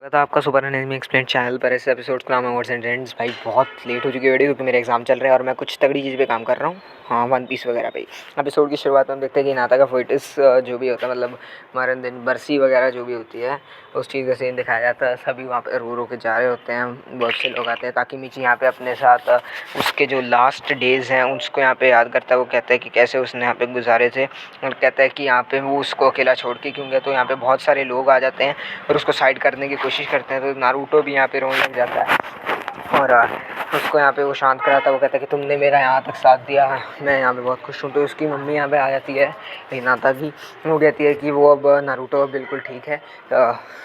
स्वागत है आपका सुपर एनिमे एक्सप्लेन चैनल पर। इस एपिसोड का नाम है वर्ड्स एंड ट्रेंड्स। भाई बहुत लेट हो चुकी है वीडियो क्योंकि मेरे एग्जाम चल रहे हैं और मैं कुछ तगड़ी चीज़ पे काम कर रहा हूँ। हाँ, वन पीस वगैरह पे। एपिसोड की शुरुआत में हम देखते हैं कि नाता का फोइटिस जो भी होता है, मतलब हमारे दिन बरसी वगैरह जो भी होती है उस चीज़ का सीन दिखाया जाता है। सभी वहाँ पे रो रो के जा रहे होते हैं, बहुत से लोग आते हैं ताकि मीची यहाँ पे अपने साथ उसके जो लास्ट डेज़ हैं उसको यहाँ पे याद करता है। वो कहता है कि कैसे उसने यहाँ पे गुजारे थे और कहता है कि यहाँ पे वो उसको अकेला छोड़ के क्यों गया। तो यहाँ पे बहुत सारे लोग आ जाते हैं और उसको साइड करने की कोशिश करते हैं। तो नारुतो भी यहाँ पे रोने लग जाता है और उसको यहाँ पे वो शांत कराता है। वो कहता है कि तुमने मेरा यहाँ तक साथ दिया, मैं यहाँ पे बहुत खुश हूँ। तो उसकी मम्मी यहाँ पे आ जाती है हिनाता की। वो कहती है कि वो अब नारुतो बिल्कुल ठीक है।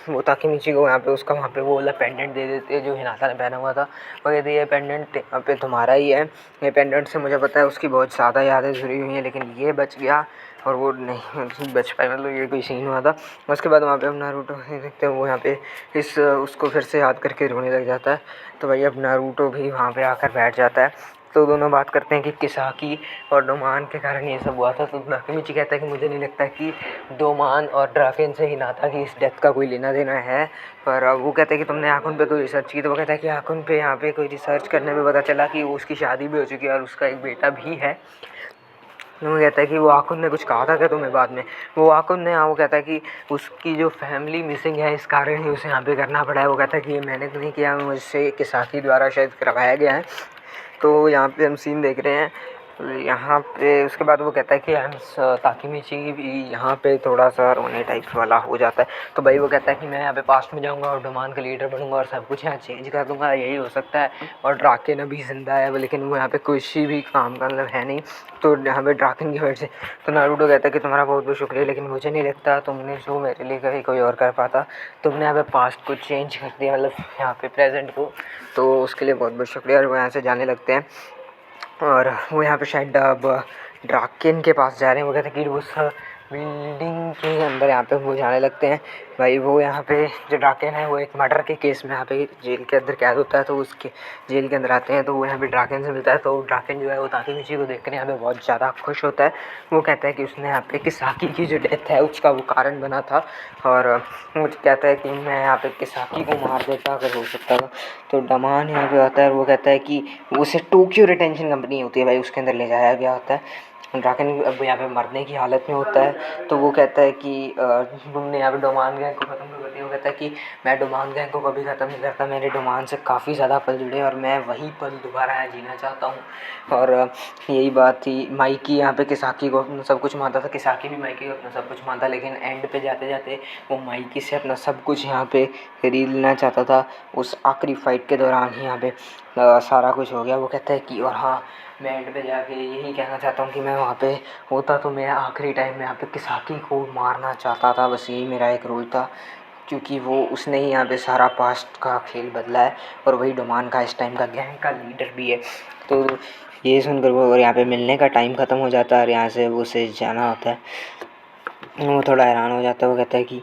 वो ताकेमिची को यहाँ पे उसका वहाँ पे वो वाला पेंडेंट दे देती है जो हिनाता ने पहना हुआ था। वो कहती है ये पेंडेंट यहाँ पे तुम्हारा ही है, ये पेंडेंट से मुझे पता है उसकी बहुत ज़्यादा यादें जुड़ी हुई हैं, लेकिन ये बच गया और वो नहीं बच पाया। मतलब ये कोई सीन हुआ था। उसके बाद वहाँ पे हम नारुतो देखते हैं, वो यहाँ पे इस उसको फिर से याद करके रोने लग जाता है। तो भाई अब नारुतो भी वहाँ पे आकर बैठ जाता है। तो दोनों बात करते हैं कि किसाकी और डोमान के कारण ये सब हुआ था। तो ताकेमिची कहता है कि मुझे नहीं लगता कि डोमान और ड्राकेन से हिनाता की इस डेथ का कोई लेना देना है। पर वो कहते हैं कि तुमने आकुन पे कोई रिसर्च की। तो वो कहता है कि आकुन पे यहाँ पे कोई रिसर्च करने पे पता चला कि उसकी शादी भी हो चुकी है और उसका एक बेटा भी है। वो कहता है कि वो आकुन ने कुछ कहा था क्या तुम्हें बाद में। वो आकुन ने, हाँ, वो कहता है कि उसकी जो फैमिली मिसिंग है इस कारण ही उसे यहाँ पे करना पड़ा है। वो कहता है कि ये मैंने तो नहीं किया, मुझसे किसाकी द्वारा शायद करवाया गया है। तो यहाँ पे हम सीन देख रहे हैं यहाँ पे। उसके बाद वो कहता है कि ताकेमिची भी यहाँ पे थोड़ा सा रोने टाइप वाला हो जाता है। तो भाई वो कहता है कि मैं यहाँ पे पास्ट में जाऊँगा और डोमान का लीडर बनूंगा और सब कुछ यहाँ चेंज कर दूंगा, यही हो सकता है। और ड्राकेन अभी जिंदा है लेकिन वो यहाँ पे कुछ भी काम का मतलब है नहीं। तो यहाँ पे ड्राकेन की वजह से तो नारुतो कहता है कि तुम्हारा बहुत बहुत शुक्रिया, लेकिन मुझे नहीं लगता तुमने जो मेरे लिए कभी कोई और कर पाता। तुमने यहाँ पे पास्ट को चेंज कर दिया, मतलब यहाँ पे प्रेजेंट को। तो उसके लिए बहुत बहुत शुक्रिया। और वो यहाँ से जाने लगते हैं और वो यहाँ पे शायद अब ड्राकेन के पास जा रहे हैं। वो कहते हैं कि उस बिल्डिंग के अंदर यहाँ पे वो जाने लगते हैं। भाई वो यहाँ पे जो ड्राकेन है वो एक मर्डर के केस में यहाँ पे जेल के अंदर कैद होता है। तो उसके जेल के अंदर आते हैं तो वो यहाँ पे ड्राकेन से मिलता है। तो ड्राकेन जो है वो ताकेमिची को देखकर यहाँ पे बहुत ज़्यादा खुश होता है। वो कहता है कि उसने यहाँ पे किसाकी की जो डेथ है उसका वो कारण बना था। और वो कहता है कि मैं यहाँ पे किसाकी को मार देता अगर हो सकता था। तो डमान यहाँ पे आता है और वो कहता है कि उसे टोक्यो रिटेंशन कंपनी होती है भाई, उसके अंदर ले जाया गया होता है। ड्राकेन अब यहाँ पे मरने की हालत में होता है। तो वो कहता है कि तुमने यहाँ पे डोमान गैंग को ख़त्म कर दिया। वो कहता है कि मैं डोमान गैंग को कभी ख़त्म नहीं करता, मेरे डोमान से काफ़ी ज़्यादा पल जुड़े और मैं वही पल दोबारा यहाँ जीना चाहता हूँ। और यही बात थी। माइकी यहाँ पे किसाकी को अपना सब कुछ मानता था, किसाकी भी माइकी को अपना सब कुछ मानता, लेकिन एंड पे जाते जाते वो माइकी से अपना सब कुछ यहाँ पे खरीद लेना चाहता था। उस आखिरी फाइट के दौरान ही यहाँ पे सारा कुछ हो गया। वो कहता है कि और हाँ, मैं एंड पे जाके यही कहना चाहता हूँ कि मैं वहाँ पे होता तो मैं आखिरी टाइम में यहाँ पे किसाकी को मारना चाहता था, बस यही मेरा एक रोल था। क्योंकि वो उसने ही यहाँ पे सारा पास्ट का खेल बदला है और वही डोमान का इस टाइम का गैंग का लीडर भी है। तो ये सुनकर वो और यहाँ पे मिलने का टाइम ख़त्म हो जाता है और यहाँ से वो उसे जाना होता है। वो थोड़ा हैरान हो जाता है। वो कहता है कि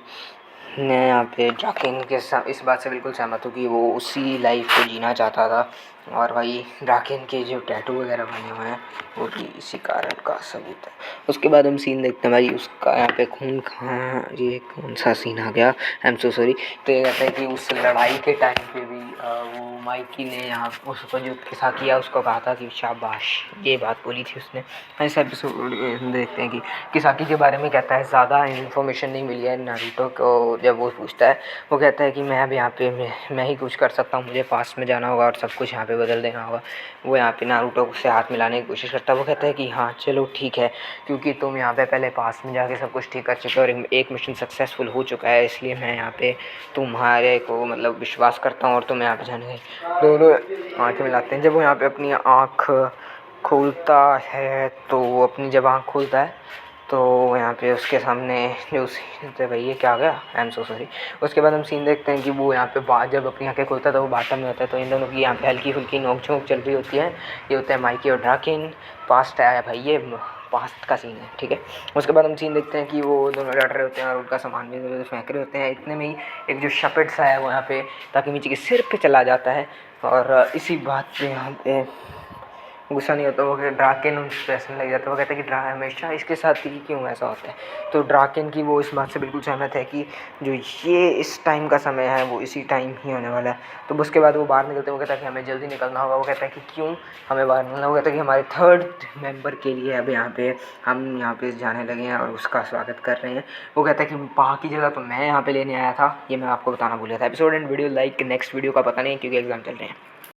मैं यहाँ पे ड्राकेन के साथ इस बात से बिल्कुल सहमत हूँ कि वो उसी लाइफ को जीना चाहता था। और भाई ड्राकेन के जो टैटू वगैरह बने हुए हैं वो भी इसी कारण का सबूत है। उसके बाद हम सीन देखते हैं भाई उसका यहाँ पे खून कहाँ, ये कौन सा सीन आ गया, आई एम सो सॉरी। तो ये कहता है कि उस लड़ाई के टाइम पे भी वो माइकी ने यहाँ उसको जो किस्सा किया उसको कहा था कि शाबाश, ये बात बोली थी उसने। ऐसा एपिसोड देखते हैं कि किसाकी के बारे में कहता है ज़्यादा इन्फॉर्मेशन नहीं मिली है नारुतो को। जब वो पूछता है वो कहता है कि मैं अब यहाँ पे मैं ही कुछ कर सकता हूँ, मुझे पास्ट में जाना होगा और सब कुछ यहाँ पे बदल देना होगा। वो यहाँ पे नारुतो से हाथ मिलाने की कोशिश करता है। वो कहता है कि हाँ चलो ठीक है, क्योंकि तुम यहाँ पे पहले पास्ट में जाके सब कुछ ठीक कर चुके हो और एक मिशन सक्सेसफुल हो चुका है, इसलिए मैं यहाँ पे तुम्हारे को मतलब विश्वास करता हूँ और तुम यहाँ पे जाने गए। दोनों आँखें मिलाते हैं। जब वो यहाँ पे अपनी आँख खोलता है तो वो अपनी जब आँख खोलता है तो यहाँ पे उसके सामने जो सीन भाई ये क्या आ गया, आई एम सो सॉरी। उसके बाद हम सीन देखते हैं कि वो यहाँ पे जब अपनी आँखें खोलता है तो वो बाटम में होता है। तो इन दोनों की यहाँ पे हल्की फुल्की नोक झोंक चल रही होती है। ये होता है माइकी और ड्राकेन। पास्ट आया भाई, ये पास्ट का सीन है, ठीक है। उसके बाद हम सीन देखते हैं कि वो दोनों लड़ रहे होते हैं और उनका सामान भी फेंक रहे होते हैं। इतने में ही एक जो शपेट सा है वो यहाँ पे ताकेमिची के सिर पे चला जाता है। और इसी बात पे यहाँ पे गुस्सा नहीं होता, वो ड्राकेन उस पैसे लग जाता है। वो कहता है कि हमेशा इसके साथ ही क्यों ऐसा होता है। तो ड्राकेन की वो इस बात से बिल्कुल सहमत है कि जो ये इस टाइम का समय है वो इसी टाइम ही होने वाला है। तो उसके बाद वो बाहर निकलते हैं। वो कहता है कि हमें जल्दी निकलना होगा। वो कहता है कि क्यों हमें बाहर निकलना होगा। वो कहता है कि हमारे थर्ड मेंबर के लिए अब यहाँ पे हम यहाँ पे जाने लगे हैं और उसका स्वागत कर रहे हैं। वो कहता है कि पा की जगह तो मैं यहाँ पे लेने आया था, ये मैं आपको बताना भूल गया था। Episode and video like, next video का पता नहीं क्योंकि एग्जाम चल रहे हैं।